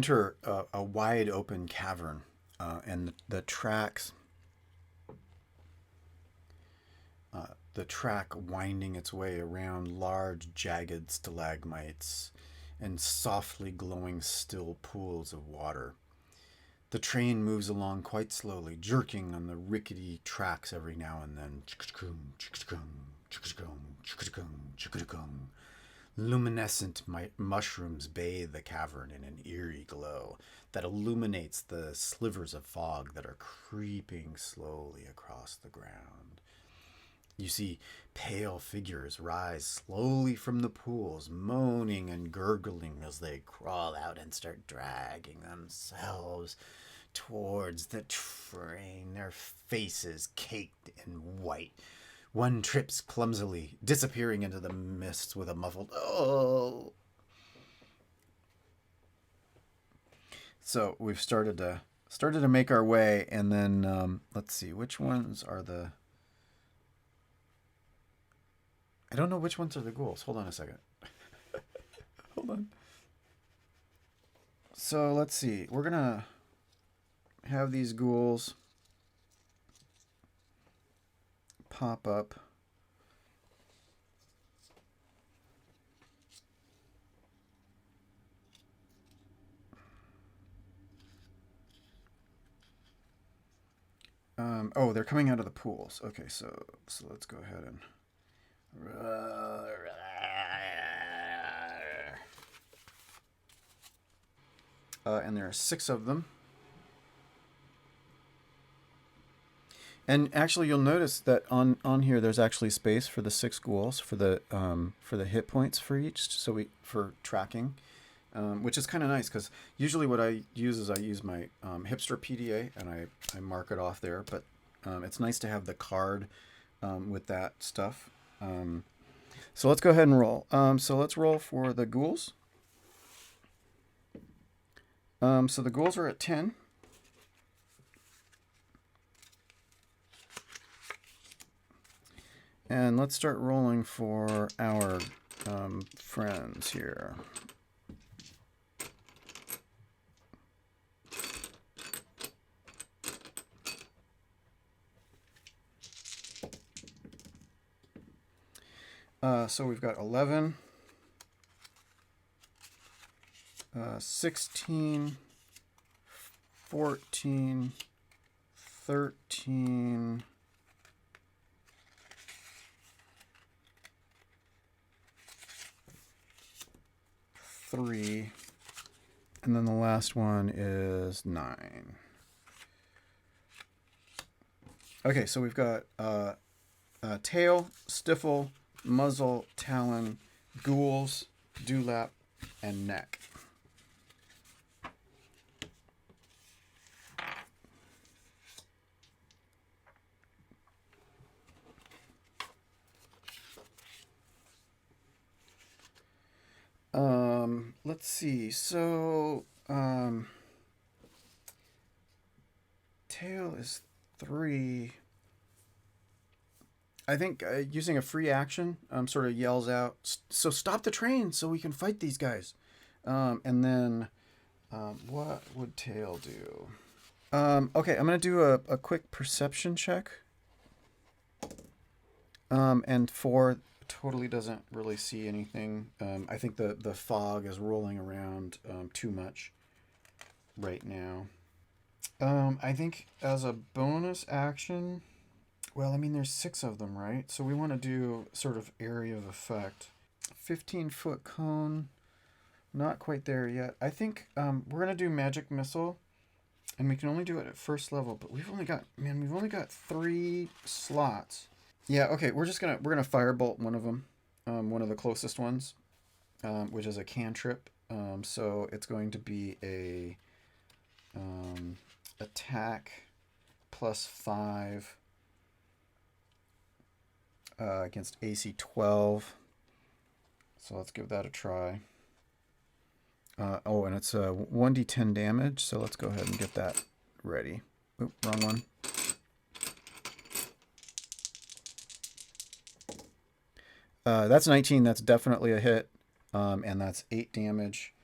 enter a wide open cavern, and the tracks, the track winding its way around large jagged stalagmites and softly glowing still pools of water. The train moves along quite slowly, jerking on the rickety tracks every now and then. Luminescent mushrooms bathe the cavern in an eerie glow that illuminates the slivers of fog that are creeping slowly across the ground. You see pale figures rise slowly from the pools, moaning and gurgling as they crawl out and start dragging themselves towards the train, their faces caked in white. One trips clumsily, disappearing into the mists with a muffled "oh." So we've started to make our way, and then let's see, which ones are the... I don't know which ones are the ghouls. Hold on a second. Hold on. So let's see. We're gonna have these ghouls pop up. Oh, they're coming out of the pools. Okay, so let's go ahead and... and there are 6 of them. And actually, you'll notice that on here there's actually space for the 6 ghouls for the hit points for each. So for tracking, which is kind of nice because usually what I use is I use my hipster PDA and I mark it off there. But it's nice to have the card with that stuff. So let's go ahead and roll. So let's roll for the ghouls. So the ghouls are at 10. And let's start rolling for our friends here. So we've got 11, 16, 14, 13, 3, and then the last one is 9. Okay, so we've got tail, stifle, muzzle, talon, ghouls, dewlap, and neck. Let's see. So, tail is 3. I think using a free action sort of yells out, so stop the train so we can fight these guys. And then what would tail do? Okay, I'm going to do a quick perception check. And 4 totally doesn't really see anything. I think the fog is rolling around too much right now. I think as a bonus action... Well, I mean, there's 6 of them, right? So we want to do sort of area of effect. 15-foot cone. Not quite there yet. I think we're going to do magic missile. And we can only do it at first level. But we've only got 3 slots. Yeah, okay. We're going to firebolt one of them. One of the closest ones. Which is a cantrip. So it's going to be a attack plus 5. Against AC 12. So let's give that a try. And it's 1d10 damage, so let's go ahead and get that ready. Oop, wrong one. That's 19, that's definitely a hit, and that's 8 damage.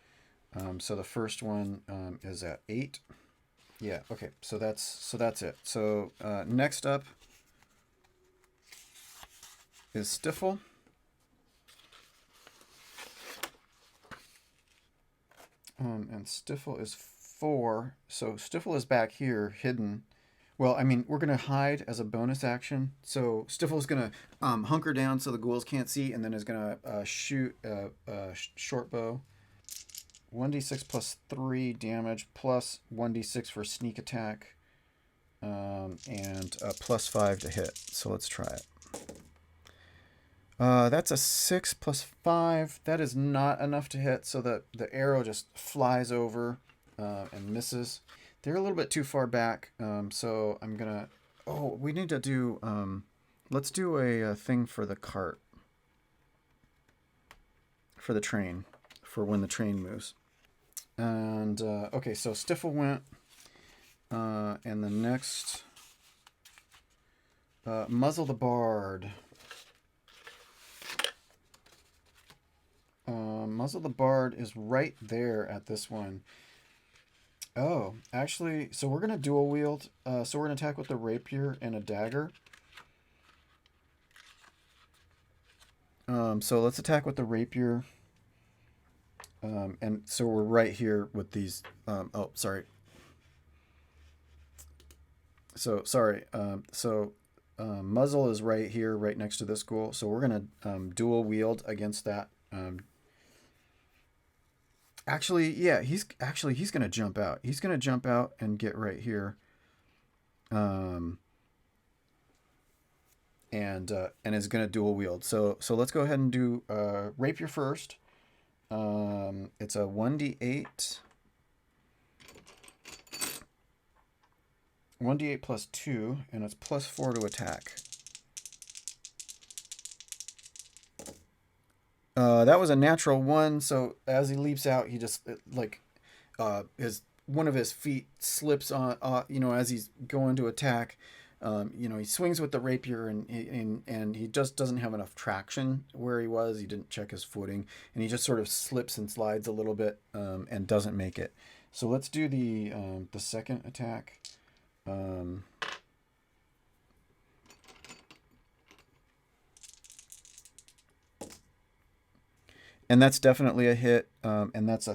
So the first one is at 8. Yeah, okay, so that's it. So next up is Stifle. And Stifle is 4. So Stifle is back here, hidden. Well, I mean, we're going to hide as a bonus action. So Stifle is going to hunker down so the ghouls can't see, and then is going to shoot a short bow. 1d6 plus 3 damage, plus 1d6 for sneak attack, and plus 5 to hit. So let's try it. That's a 6 plus 5. That is not enough to hit, so the arrow just flies over and misses. They're a little bit too far back, so I'm gonna... Oh, we need to do... let's do a thing for the cart. For the train. For when the train moves. And, okay, so Stifle went. And the next... Muzzle the Bard. Muzzle the Bard is right there at this one. Oh, actually, so we're going to dual wield. So we're going to attack with the rapier and a dagger. So let's attack with the rapier. And so we're right here with these... oh, sorry. So, sorry. Muzzle is right here, right next to this ghoul. So we're going to dual wield against that. Actually, yeah, he's going to jump out. He's going to jump out and get right here. And is going to dual wield. So let's go ahead and do rapier first. It's a 1d8. 1d8 plus 2, and it's plus 4 to attack. That was a natural 1, so as he leaps out, he just, one of his feet slips on, as he's going to attack. He swings with the rapier, and he just doesn't have enough traction where he was. He didn't check his footing, and he just sort of slips and slides a little bit, and doesn't make it. So let's do the second attack. And that's definitely a hit, and that's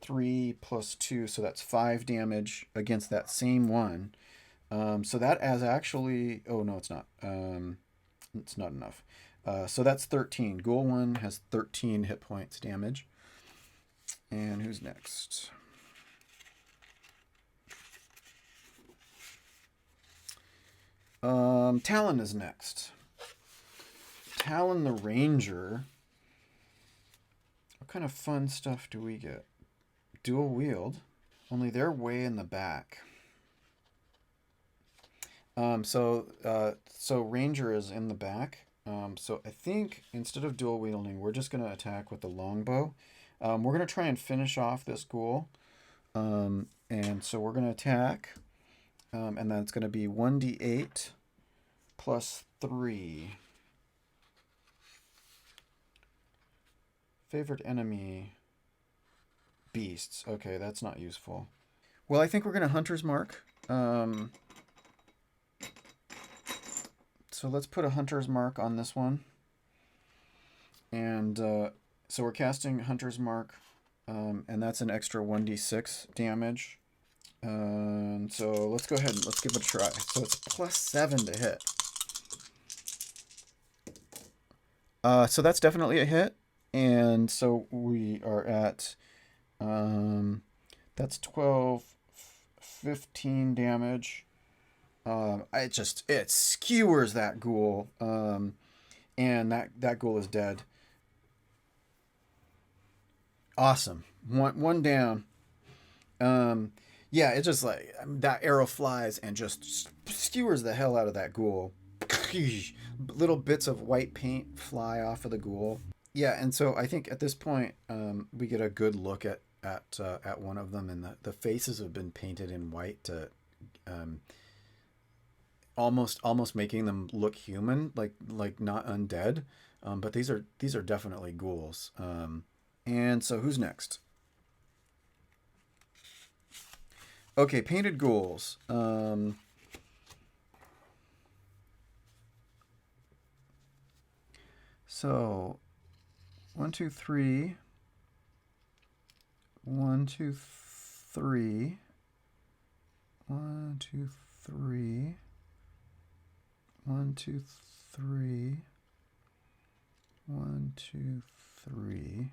3 plus 2, so that's 5 damage against that same one. So that as actually... Oh, no, it's not. It's not enough. So that's 13. Ghoul 1 has 13 hit points damage. And who's next? Talon is next. Talon the Ranger. What kind of fun stuff do we get? Dual wield. Only they're way in the back. So Ranger is in the back. So I think instead of dual wielding, we're just going to attack with the longbow. We're going to try and finish off this ghoul. And so we're going to attack. And that's going to be 1d8 plus 3. Favorite enemy. Beasts. Okay, that's not useful. Well, I think we're going to Hunter's Mark. So let's put a Hunter's Mark on this one. And so we're casting Hunter's Mark. And that's an extra 1d6 damage. So let's go ahead and let's give it a try. So it's plus 7 to hit. So that's definitely a hit. And so we are at, that's 12, 15 damage. It skewers that ghoul. And that ghoul is dead. Awesome. One down. Yeah, it's just like that arrow flies and just skewers the hell out of that ghoul. Little bits of white paint fly off of the ghoul. Yeah, and so I think at this point we get a good look at one of them, and the faces have been painted in white to almost making them look human, like not undead. But these are definitely ghouls. And so who's next? Okay, painted ghouls. So 1, 2, 3. 1, 2, 3. 1, 2, 3. 1, 2, 3. 1, 2, 3.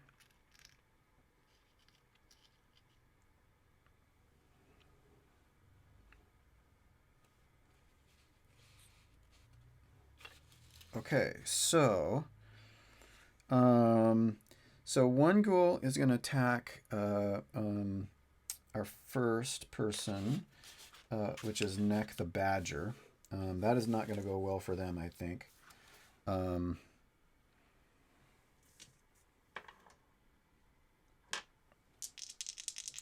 Okay, so one ghoul is going to attack our first person, which is Neck the Badger. That is not going to go well for them, I think. And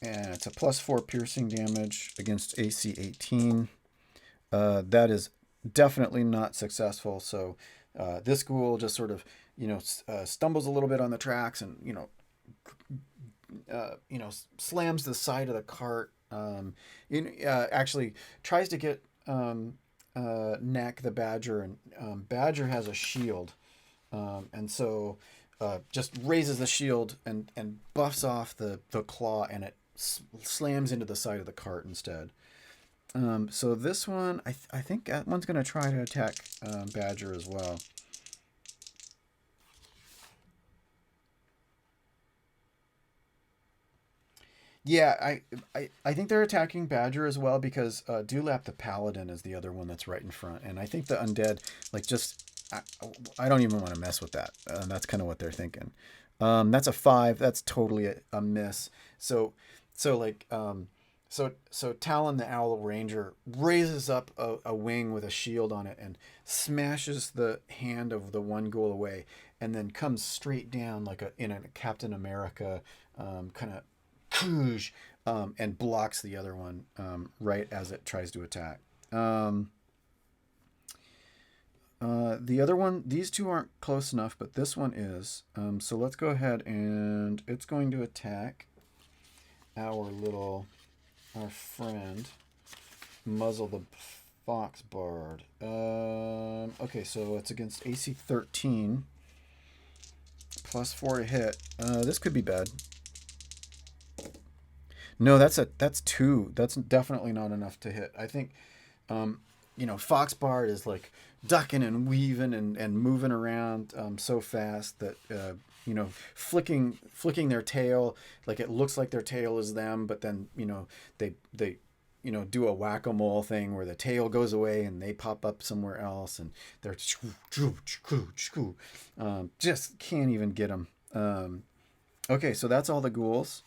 it's a +4 piercing damage against AC 18. That is definitely not successful. So this ghoul just sort of, stumbles a little bit on the tracks and, slams the side of the cart. Actually tries to get Neck the Badger, and Badger has a shield, and so just raises the shield and buffs off the claw, and it slams into the side of the cart instead. So this one, I think that one's going to try to attack Badger as well. Yeah, I think they're attacking Badger as well because Dewlap the Paladin is the other one that's right in front. And I think the Undead, like, I don't even want to mess with that. That's kind of what they're thinking. That's a 5. That's totally a miss. So Talon the Owl Ranger raises up a wing with a shield on it and smashes the hand of the one ghoul away, and then comes straight down like in a Captain America kind of and blocks the other one right as it tries to attack. The other one, these two aren't close enough, but this one is. So let's go ahead, and it's going to attack our friend, Muzzle the Fox Bard. Okay, so it's against AC 13. +4 to hit. This could be bad. No, that's 2. That's definitely not enough to hit. I think, Fox Bard is like ducking and weaving and moving around so fast that flicking their tail, like it looks like their tail is them, but then they do a whack-a-mole thing where the tail goes away and they pop up somewhere else, and they're just can't even get them. Okay, so that's all the ghouls.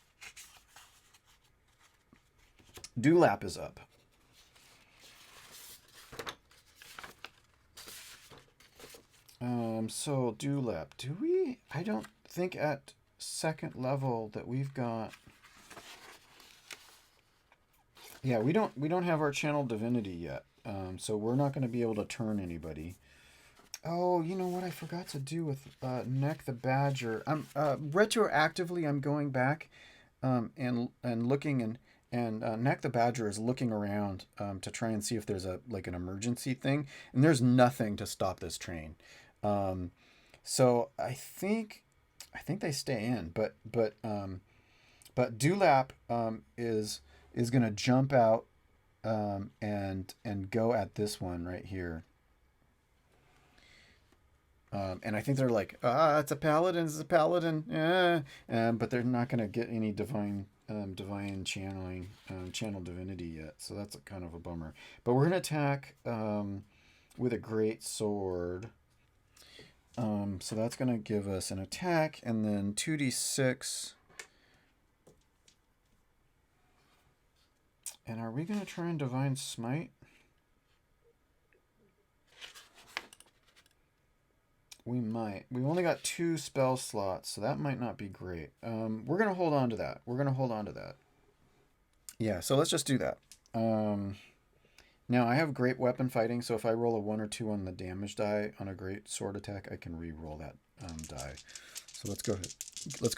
Dewlap is up. So Dewlap, do we? I don't think at second level that we've got. Yeah, we don't have our channel divinity yet. So we're not going to be able to turn anybody. Oh, you know what I forgot to do with Neck the Badger? I'm retroactively I'm going back and looking, and Neck the Badger is looking around to try and see if there's an emergency thing, and there's nothing to stop this train. So I think they stay in, but Dewlap is gonna jump out and go at this one right here. And I think they're like, it's a paladin, but they're not gonna get any divine channeling, channel divinity yet, so that's kind of a bummer. But we're gonna attack with a great sword. So that's gonna give us an attack, and then 2d6. And are we gonna try and divine smite? We might. We've only got 2 spell slots, so that might not be great. We're going to hold on to that. Yeah, so let's just do that. Now, I have great weapon fighting, so if I roll a 1 or 2 on the damage die on a great sword attack, I can re-roll that die. So let's go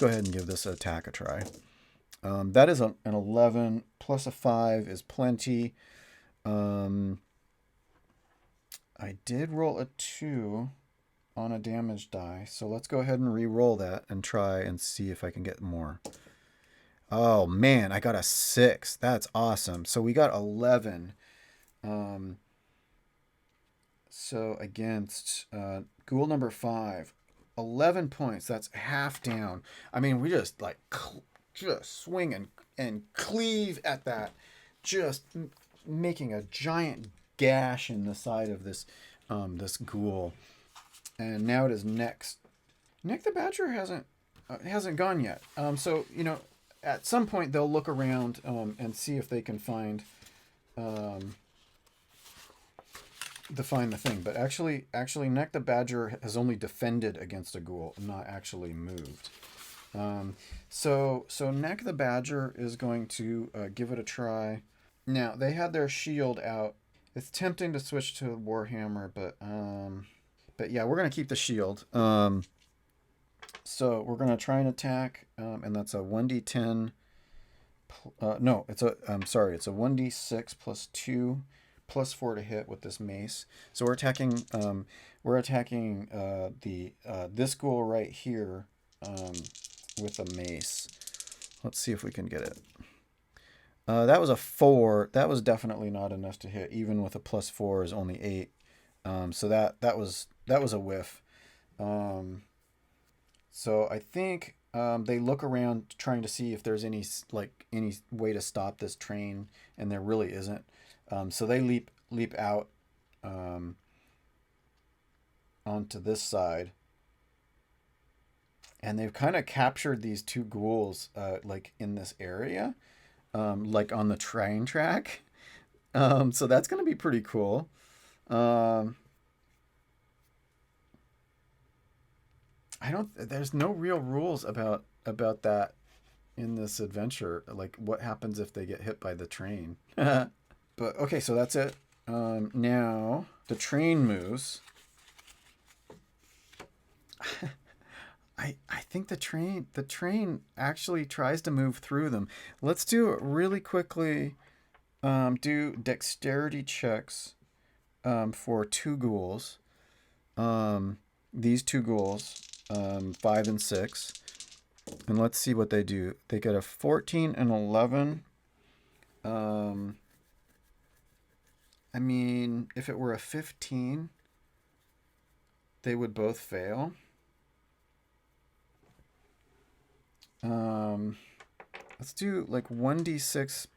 ahead and give this attack a try. That is an 11 plus a 5 is plenty. I did roll a 2 on a damage die, so let's go ahead and re-roll that and try and see if I can get more. Oh man, I got a 6. That's awesome. So we got 11. So against ghoul number 5, 11 points. That's half down. I mean, we just like just swing and cleave at that, just making a giant gash in the side of this this ghoul. And now it is next. Nick the Badger hasn't gone yet. So you know, at some point they'll look around and see if they can find the thing. But actually, Nick the Badger has only defended against a ghoul, not actually moved. So Nick the Badger is going to give it a try. Now they had their shield out. It's tempting to switch to Warhammer, but yeah, we're gonna keep the shield. So we're gonna try and attack, and that's a 1d10. No, it's a. I'm sorry, it's a 1d6 plus 2, plus 4 to hit with this mace. So we're attacking. We're attacking this ghoul right here, with a mace. Let's see if we can get it. That was a 4. That was definitely not enough to hit. Even with a plus 4 is only 8. So that was a whiff. So I think they look around trying to see if there's any way to stop this train, and there really isn't. So they leap out onto this side, and they've kind of captured these two ghouls like in this area, like on the train track. So that's going to be pretty cool. There's no real rules about that in this adventure. Like what happens if they get hit by the train. But okay, so that's it. Now the train moves. I think the train actually tries to move through them. Let's do it really quickly. Do dexterity checks for two ghouls. These two ghouls, 5 and 6. And let's see what they do. They get a 14 and 11. I mean, if it were a 15, they would both fail. Let's do like 1d6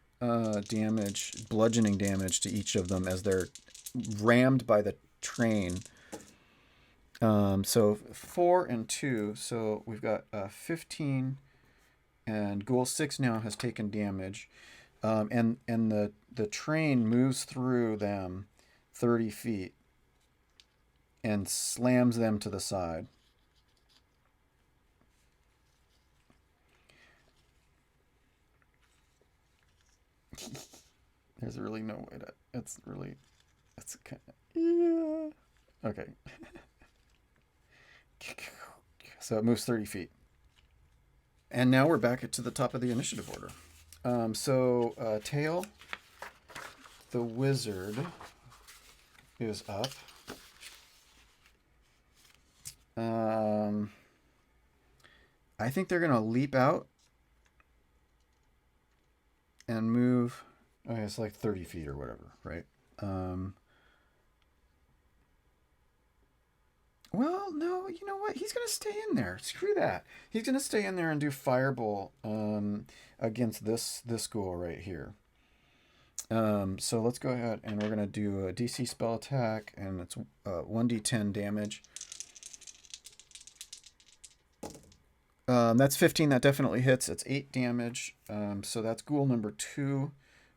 damage, bludgeoning damage to each of them as they're rammed by the train. So 4 and 2, so we've got 15, and Ghoul 6 now has taken damage. And the train moves through them 30 feet and slams them to the side. There's really no way to... It's kind of... Yeah. Okay. So it moves 30 feet. And now we're back to the top of the initiative order. Tail, the wizard, is up. I think they're going to leap out and move. Okay, it's like 30 feet or whatever, right? Well, no, you know what? He's going to stay in there. Screw that. He's going to stay in there and do Fireball against this ghoul right here. So let's go ahead and we're going to do a DC spell attack, and it's 1d10 damage. That's 15. That definitely hits. It's 8 damage. So that's ghoul number 2.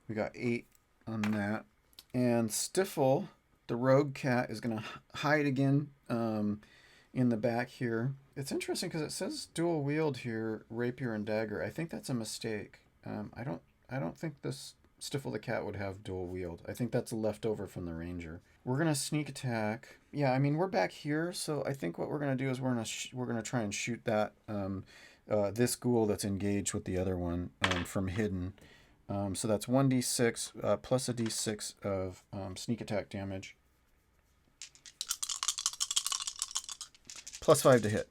We got 8 on that. And Stiffle, the rogue cat, is going to hide again in the back here. It's interesting because it says dual wield here, rapier and dagger. I think that's a mistake. I don't think this Stiffle the cat would have dual wield. I think that's a leftover from the ranger. We're gonna sneak attack. Yeah, I mean we're back here, so I think what we're gonna do is we're gonna try and shoot that this ghoul that's engaged with the other one from hidden. So that's 1d6 plus a d6 of sneak attack damage. Plus 5 to hit.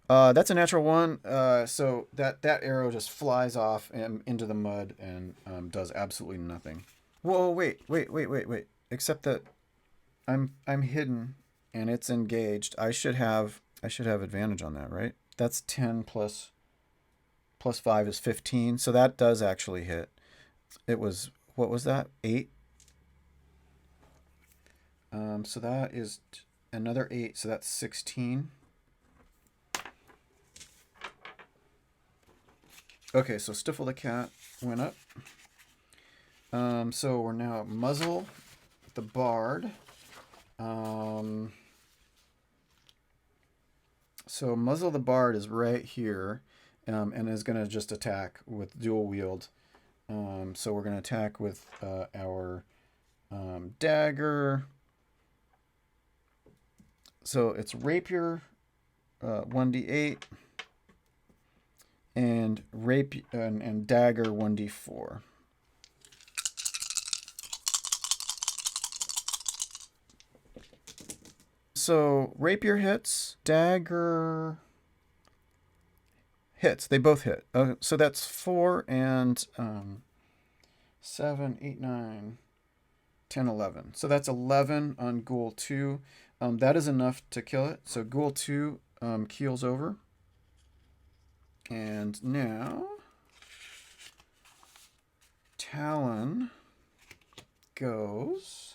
That's a natural 1. So that arrow just flies off into the mud and does absolutely nothing. Whoa, wait. Except that I'm hidden and it's engaged. I should have advantage on that, right? That's 10 plus 5 is 15. So that does actually hit. It was, what was that? 8. So that is another 8. So that's 16. Okay, so Stifle the Cat went up. So we're now at Muzzle the Bard. So Muzzle the Bard is right here, and is going to just attack with dual wield. So we're going to attack with our dagger. So it's Rapier, 1d8, and and dagger 1d4. So Rapier hits, dagger hits. They both hit. So that's 4 and 7, 8, 9, 10, 11. So that's 11 on Ghoul 2. That is enough to kill it. So Ghoul 2 keels over. And now Talon goes.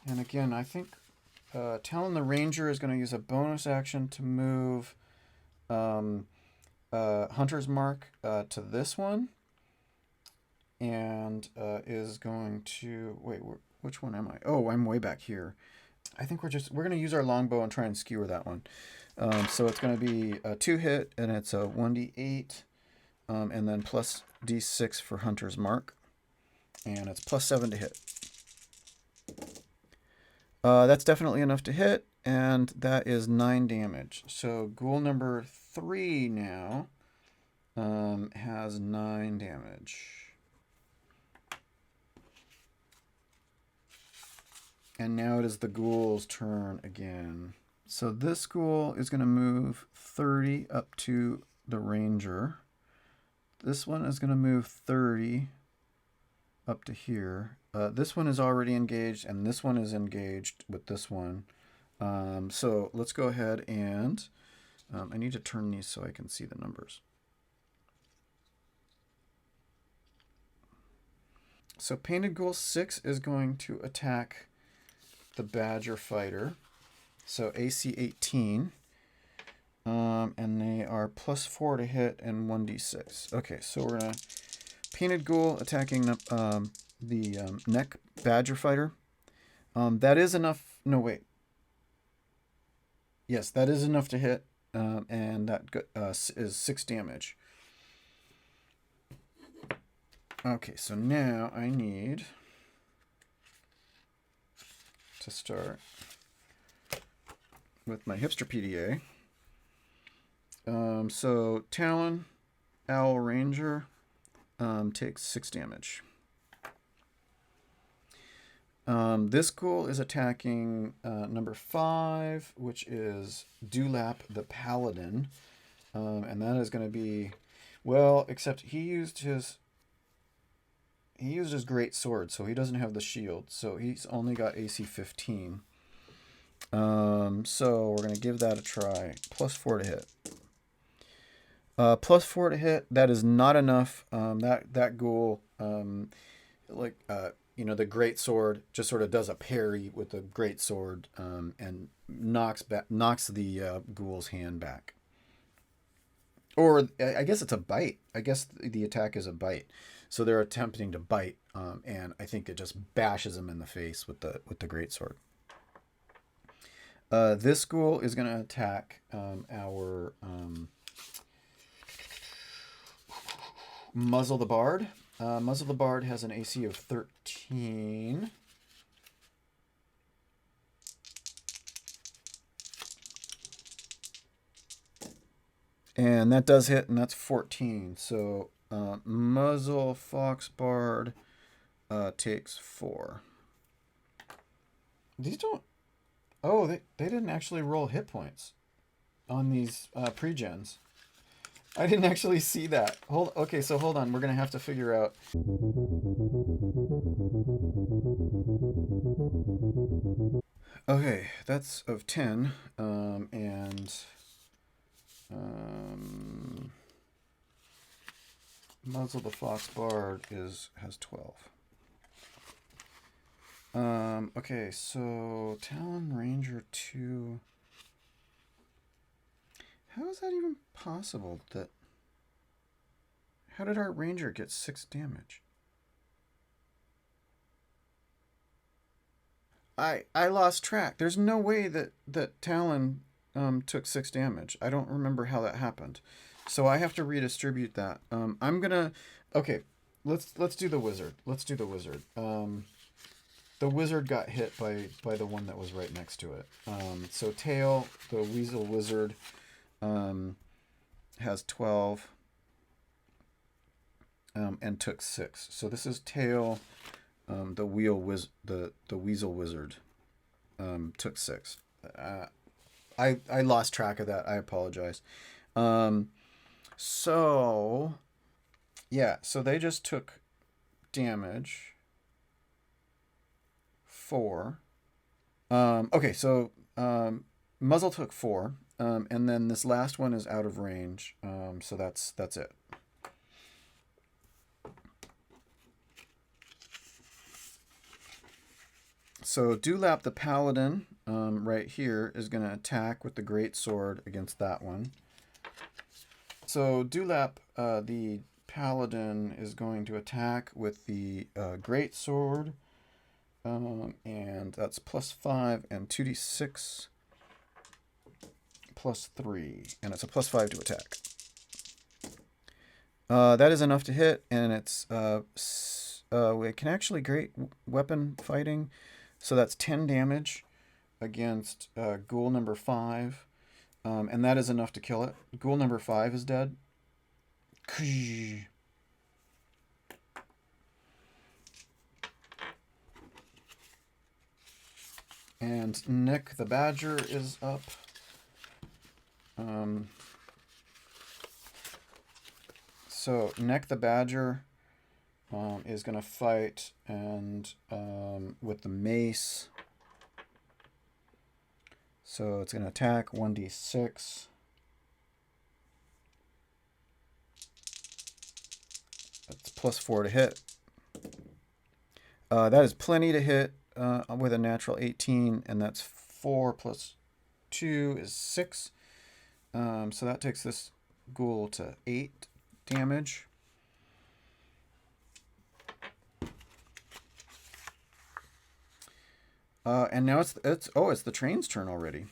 And again, I think Talon the Ranger is going to use a bonus action to move Hunter's Mark to this one. And is going to... Wait, which one am I? Oh, I'm way back here. I think we're going to use our longbow and try and skewer that one. So it's going to be a 2-hit, and it's a 1d8, and then plus d6 for Hunter's Mark. And it's plus 7 to hit. That's definitely enough to hit, and that is 9 damage. So ghoul number 3 now has 9 damage. And now it is the ghoul's turn again. So this ghoul is going to move 30 up to the ranger. This one is going to move 30 up to here. This one is already engaged, and this one is engaged with this one. So let's go ahead and... I need to turn these so I can see the numbers. So Painted Ghoul 6 is going to attack the Badger Fighter. So AC 18. And they are plus 4 to hit and 1d6. Okay, so we're going to... Painted Ghoul attacking the neck Badger Fighter. That is enough... No, wait. Yes, that is enough to hit. And that is 6 damage. Okay, so now I need to start with my hipster PDA. So Talon, Owl Ranger takes 6 damage. This ghoul is attacking number 5, which is Dulap the Paladin. And that is going to be, well, except he used his great sword, so he doesn't have the shield. So he's only got AC 15. So we're going to give that a try. Plus 4 to hit. Plus 4 to hit. That is not enough. That ghoul, the great sword just sort of does a parry with the great sword, and knocks the ghoul's hand back. Or I guess it's a bite. I guess the attack is a bite. So they're attempting to bite, and I think it just bashes him in the face with the greatsword. This ghoul is going to attack our Muzzle the Bard. Muzzle the Bard has an AC of 13. And that does hit, and that's 14. So muzzle foxbard takes 4. These don't. Oh, they didn't actually roll hit points on these pre-gens. I didn't actually see that. Okay, so hold on. We're gonna have to figure out. Okay, that's of 10, and Muzzle the Fox Bard has 12. Okay, so Talon Ranger 2. How is that even possible? How did our Ranger get 6 damage? I lost track. There's no way that Talon took 6 damage. I don't remember how that happened. So I have to redistribute that. I'm gonna. Okay, let's do the wizard. Let's do the wizard. The wizard got hit by the one that was right next to it. So Tail, the weasel wizard, has 12 and took 6. So this is Tail, the weasel wizard, took 6. I lost track of that. I apologize. So yeah, so they just took damage. 4. Okay, so muzzle took 4, and then this last one is out of range. So that's it. So Dewlap the Paladin, right here, is going to attack with the Great Sword against that one. So Dewlap, the Paladin, is going to attack with the Great Sword, and that's +5 and 2d6 +3, and it's a +5 to attack. That is enough to hit, and it can actually great weapon fighting. So that's 10 damage against ghoul number 5. And that is enough to kill it. Ghoul number 5 is dead. And Nick the Badger is up. So Nick the Badger is going to fight and with the mace. So it's going to attack 1d6. That's +4 to hit. That is plenty to hit with a natural 18, and that's 4 plus 2 is 6. So that takes this ghoul to 8 damage. And now it's the train's turn already.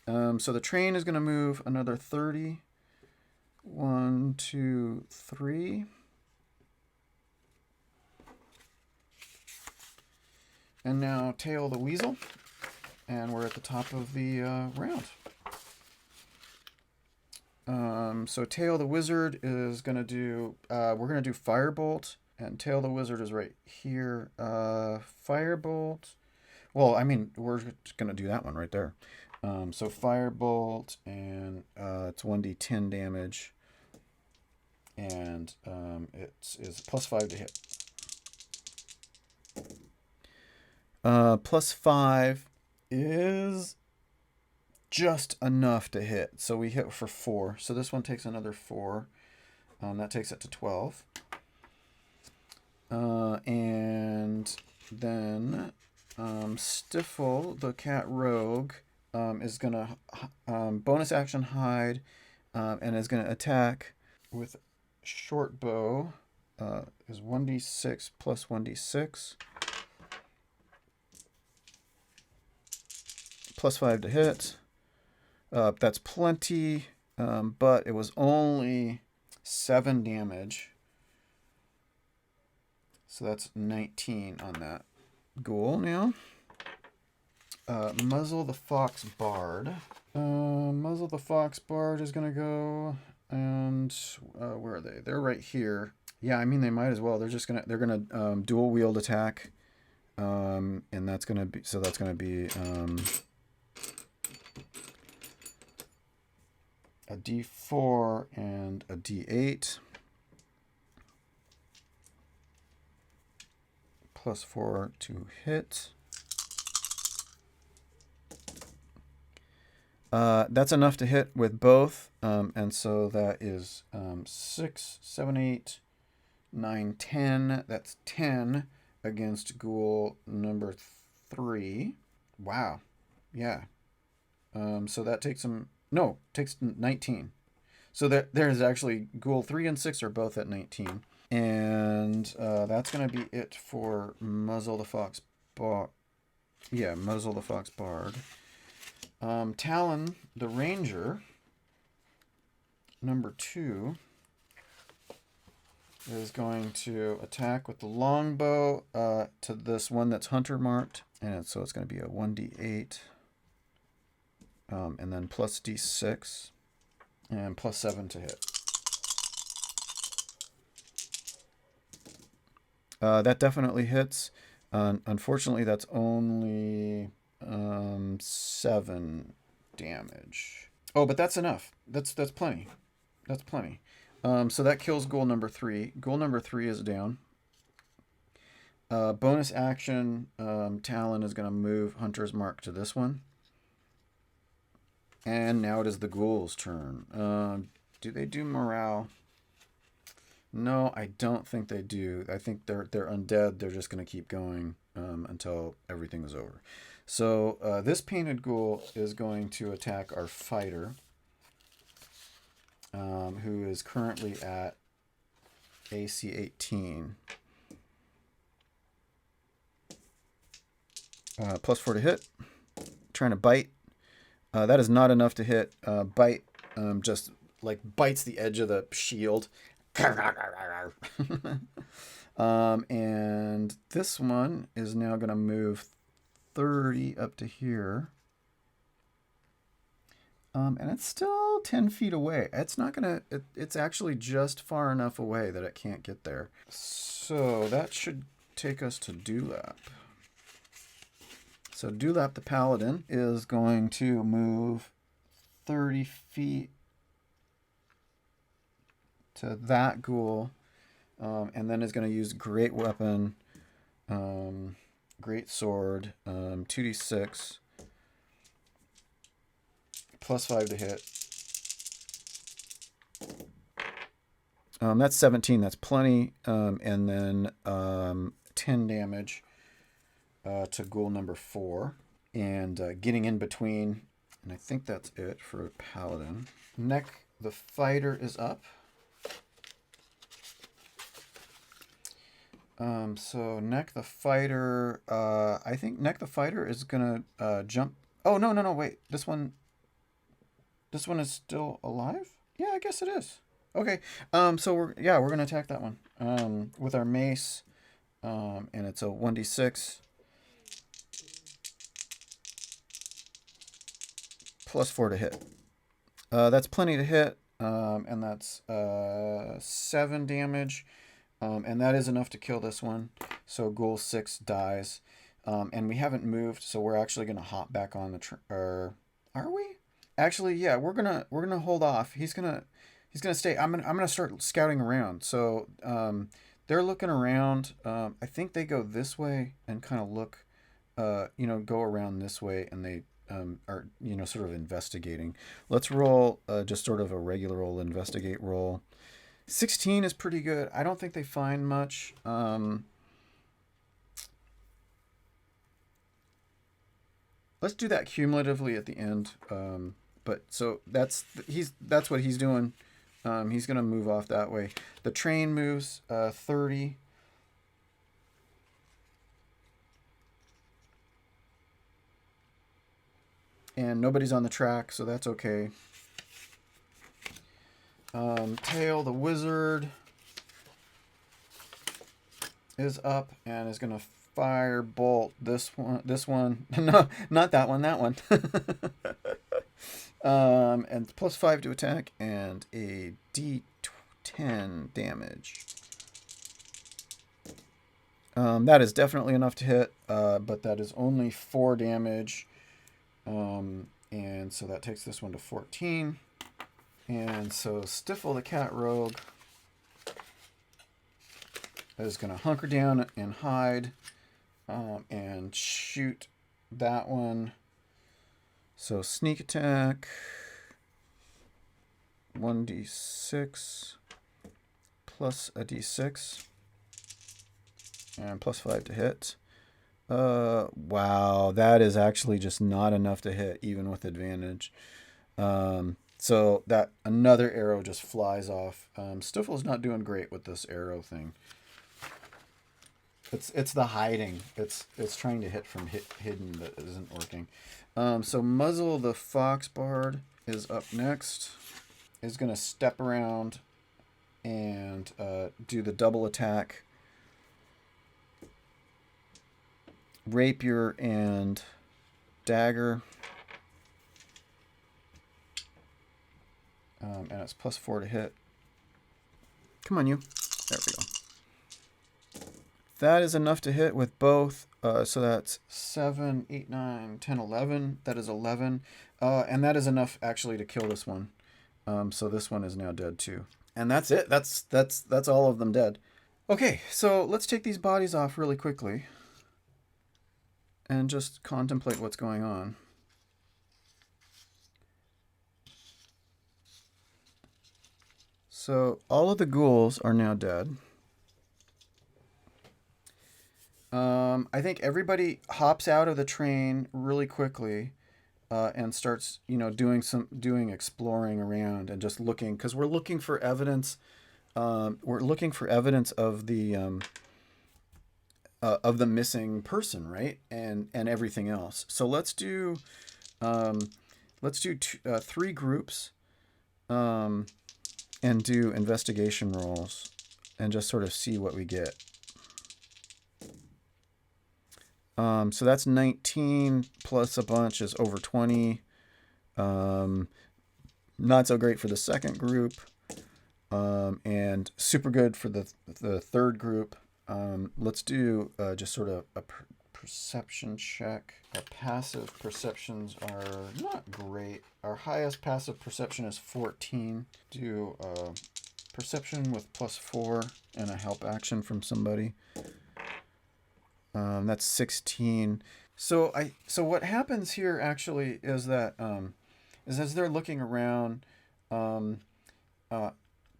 So the train is going to move another 30. 1, 2, 3. And now Tail the Weasel. And we're at the top of the round. So Tail the Wizard is going to do... we're going to do Firebolt. And Tail the Wizard is right here. Firebolt... Well, I mean, we're just going to do that one right there. So Firebolt, and it's 1d10 damage. And it is +5 to hit. +5 is just enough to hit. So we hit for 4. So this one takes another 4. That takes it to 12. And then Stiffle, the cat rogue, is going to bonus action hide and is going to attack with short bow. Is 1d6 plus 1d6. +5 to hit. That's plenty, but it was only 7 damage. So that's 19 on that ghoul now. Muzzle the Fox Bard. Muzzle the Fox Bard is going to go And where are they? They're right here. Yeah, I mean they might as well. They're gonna dual wield attack, and that's gonna be a D4 and a D8. +4 to hit. That's enough to hit with both, and so that is 6, 7, 8, 9, 10. That's 10 against ghoul number 3. Wow. Yeah. So that takes him... No, takes 19. So there's actually ghoul 3 and 6 are both at 19. And that's going to be it for Muzzle the Fox Bard. Yeah, Muzzle the Fox Bard. Talon the Ranger, number 2, is going to attack with the longbow to this one that's hunter marked. And so it's going to be a 1d8. And then plus d6. And plus 7 to hit. That definitely hits. Unfortunately, that's only 7 damage. Oh, but that's enough. That's plenty. That's plenty. So that kills ghoul number 3. Ghoul number 3 is down. Bonus action, Talon is going to move Hunter's Mark to this one. And now it is the ghoul's turn. Do they do morale? No, I don't think they do. I think they're undead. They're just going to keep going until everything is over. So this painted ghoul is going to attack our fighter, who is currently at AC 18. +4 to hit. Trying to bite. That is not enough to hit. Bite just like bites the edge of the shield. And this one is now going to move 30 up to here. And it's still 10 feet away. It's not going to... It's actually just far enough away that it can't get there. So that should take us to Dewlap. So Dewlap the Paladin is going to move 30 feet to that ghoul, and then is going to use Great Weapon, Great Sword, 2d6, +5 to hit. That's 17, that's plenty, and then 10 damage to ghoul number 4, and getting in between, and I think that's it for Paladin. Neck the Fighter is up. So Neck the Fighter, I think Neck the Fighter is gonna jump. Oh, no, wait. This one is still alive? Yeah, I guess it is. Okay. So we're gonna attack that one. With our mace. And it's a 1d6. +4 to hit. That's plenty to hit. And that's 7 damage. And that is enough to kill this one. So ghoul 6 dies. And we haven't moved, so we're actually gonna hop back on the are we? Actually, yeah, we're gonna hold off. He's gonna stay. I'm gonna start scouting around. So they're looking around. I think they go this way and kind of look, go around this way, and they are sort of investigating. Let's roll just sort of a regular old investigate roll. 16 is pretty good. I don't think they find much. Let's do that cumulatively at the end. But so that's what he's doing. He's gonna move off that way. The train moves 30. And nobody's on the track, so that's okay. Tail the Wizard is up and is gonna fire bolt this one. No, not that one. And plus 5 to attack and a D10 damage. That is definitely enough to hit, but that is only 4 damage. And so that takes this one to 14. And so Stifle the Cat Rogue is going to hunker down and hide and shoot that one. So sneak attack, 1d6 plus a d6 and plus 5 to hit. Wow, that is actually just not enough to hit even with advantage. So that another arrow just flies off. Stifle's not doing great with this arrow thing. It's the hiding. It's trying to hit from hidden that isn't working. So Muzzle the Fox Bard is up next. Is going to step around and do the double attack. Rapier and dagger. And it's plus 4 to hit. Come on, you. There we go. That is enough to hit with both. So that's 7, 8, 9, 10, 11. That is 11. And that is enough actually to kill this one. So this one is now dead too. And that's it. That's all of them dead. Okay, so let's take these bodies off really quickly and just contemplate what's going on. So all of the ghouls are now dead. I think everybody hops out of the train really quickly and starts, doing exploring around and just looking, because we're looking for evidence. We're looking for evidence of the missing person, right? And everything else. So let's do 3 groups and do investigation rolls and just sort of see what we get. So that's 19 plus a bunch is over 20. Not so great for the second group, and super good for the third group. Let's do just sort of a perception check. Our passive perceptions are not great. Our highest passive perception is 14. Do perception with plus 4 and a help action from somebody. That's 16. So what happens here actually is that is as they're looking around,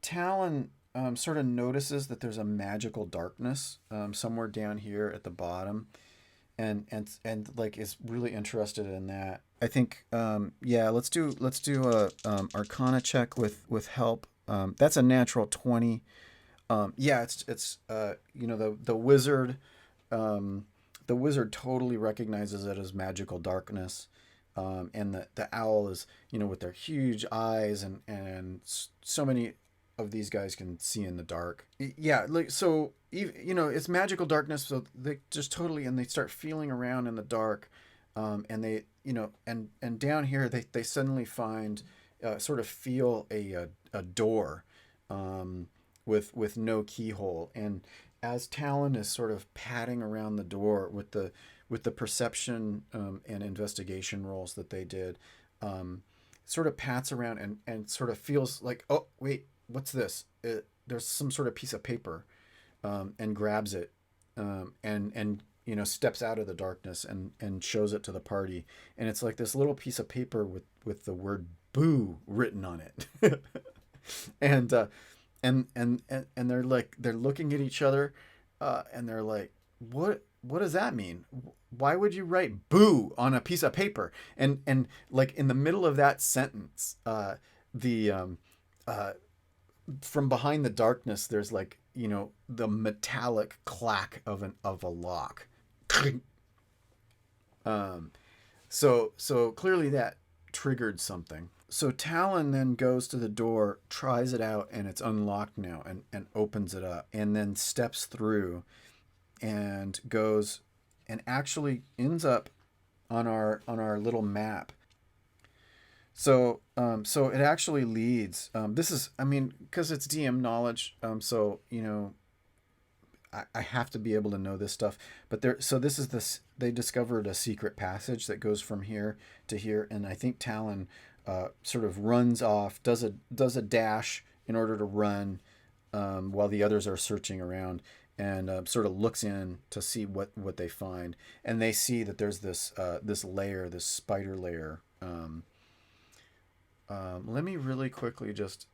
Talon sort of notices that there's a magical darkness somewhere down here at the bottom, and like is really interested in that. I think let's do a Arcana check with help. That's a natural 20. It's the wizard. The wizard totally recognizes it as magical darkness, and the owl is, with their huge eyes and so many of these guys can see in the dark. Yeah, like so, it's magical darkness, so they just totally, and they start feeling around in the dark, and they, and down here they suddenly find, sort of feel a door, with no keyhole. And as Talon is sort of patting around the door with the perception and investigation rolls that they did, sort of pats around and sort of feels like, oh wait, what's this? There's some sort of piece of paper, and grabs it, and steps out of the darkness and shows it to the party, and it's like this little piece of paper with the word "boo" written on it, and they're looking at each other, and they're like, what does that mean? Why would you write "boo" on a piece of paper? And like in the middle of that sentence, from behind the darkness, there's like, the metallic clack of a lock. So clearly that triggered something. So Talon then goes to the door, tries it out, and it's unlocked now, and opens it up, and then steps through and goes and actually ends up on our little map. So it actually leads. This is, I mean, because it's DM knowledge. So I have to be able to know this stuff. But there, so this is this. They discovered a secret passage that goes from here to here, and I think Talon sort of runs off, does a dash in order to run, while the others are searching around, and sort of looks in to see what they find, and they see that there's this layer, this spider layer. Let me really quickly just.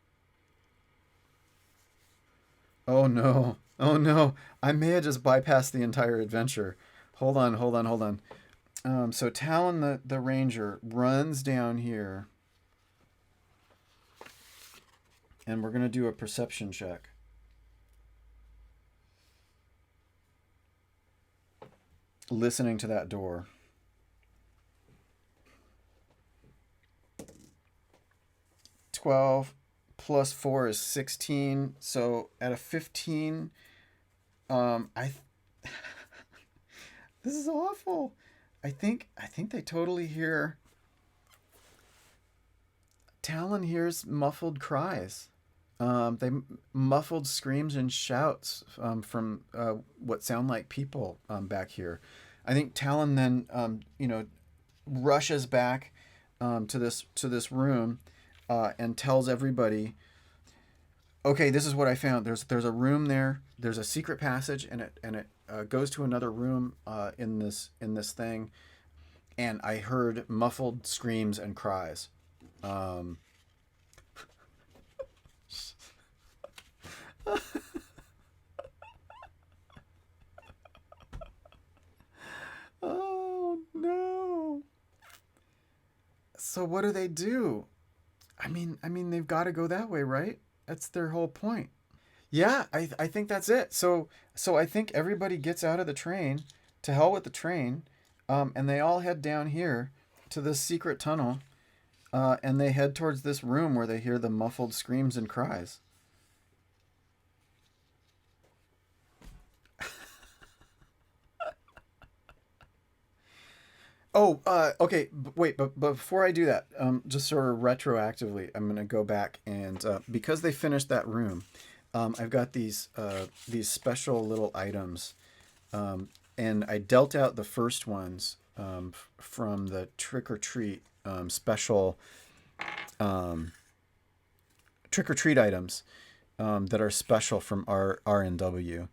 Oh no! Oh no! I may have just bypassed the entire adventure. Hold on! Hold on! Hold on! So Talon the ranger runs down here, and we're gonna do a perception check. Listening to that door. 12 plus 4 is 16. So at a 15, I this is awful. I think they totally hear. Talon hears muffled cries. They muffled screams and shouts from what sound like people back here. I think Talon then rushes back to this room and tells everybody, "Okay, this is what I found. There's a room there. There's a secret passage, and it goes to another room in this thing, and I heard muffled screams and cries." Um, oh no! So what do they do? I mean, they've got to go that way, right? That's their whole point. Yeah, I think that's it. So I think everybody gets out of the train. To hell with the train, and they all head down here to this secret tunnel, and they head towards this room where they hear the muffled screams and cries. Oh, okay. Wait, but before I do that, just sort of retroactively, I'm gonna go back and because they finished that room, I've got these special little items, and I dealt out the first ones from the trick or treat special um, trick or treat items that are special from R&W.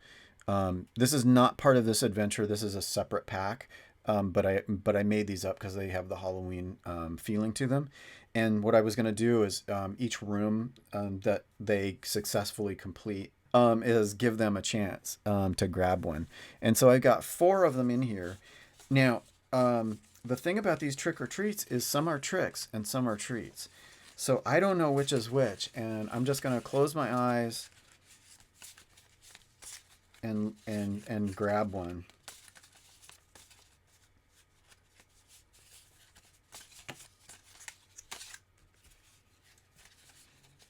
This is not part of this adventure. This is a separate pack. But I made these up because they have the Halloween feeling to them. And what I was going to do is each room that they successfully complete is give them a chance to grab one. And so I got 4 of them in here. Now, the thing about these trick or treats is some are tricks and some are treats. So I don't know which is which, and I'm just gonna close my eyes and grab one.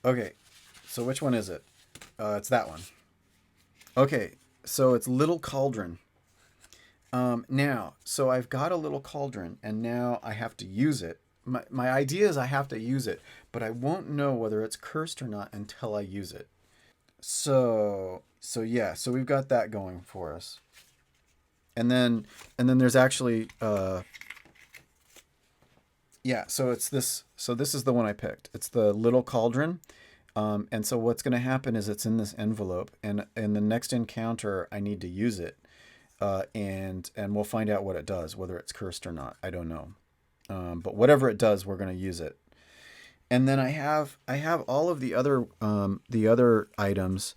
Okay, so which one is it? It's that one. Okay, so it's Little Cauldron. Now, so I've got a little cauldron, and now I have to use it. My idea is I have to use it, but I won't know whether it's cursed or not until I use it. So yeah, so we've got that going for us. And then there's actually yeah, so it's this. So this is the one I picked. It's the Little Cauldron. And so what's going to happen is it's in this envelope, and in the next encounter I need to use it, and we'll find out what it does, whether it's cursed or not. I don't know, but whatever it does, we're going to use it. And then I have all of the other items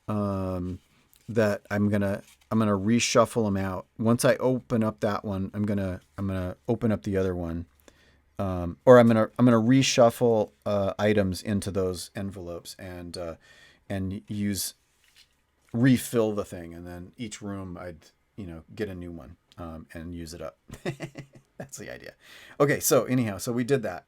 that I'm gonna reshuffle them out. Once I open up that one, I'm gonna open up the other one, or I'm gonna reshuffle items into those envelopes and use refill the thing, and then each room I'd get a new one and use it up. That's the idea. Okay, so anyhow, so we did that.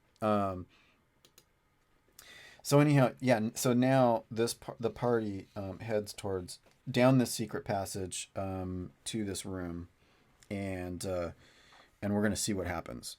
So anyhow, yeah. So now the party heads towards down this secret passage to this room, and and we're gonna see what happens.